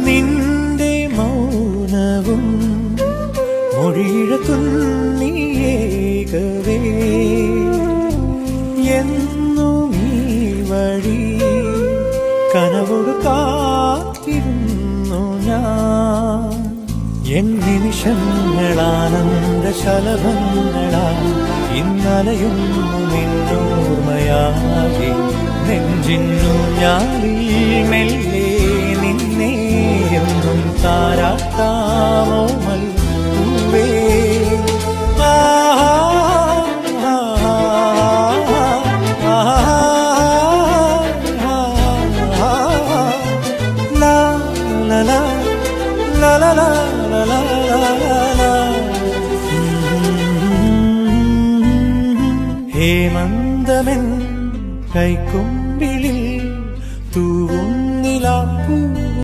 നിന്റെ മൗനവും മൊഴിഴത്തുള്ളിയേകവേ എന്നും ഈ വഴി കനവോട് കാത്തിരുന്നു ഞാൻ. എൻ നിമിഷങ്ങളാനന്ദ ശലഭങ്ങളാ ഇന്നലയൊന്നു നിന്നോർമ്മയാകെ നെഞ്ചിന്നു ഞാളിൽ മെല്ലെ നിന്നെ എന്നും താരാട്ടാമോമൽ പൂവേ. ഹേമന്തമെൻ കൈക്കും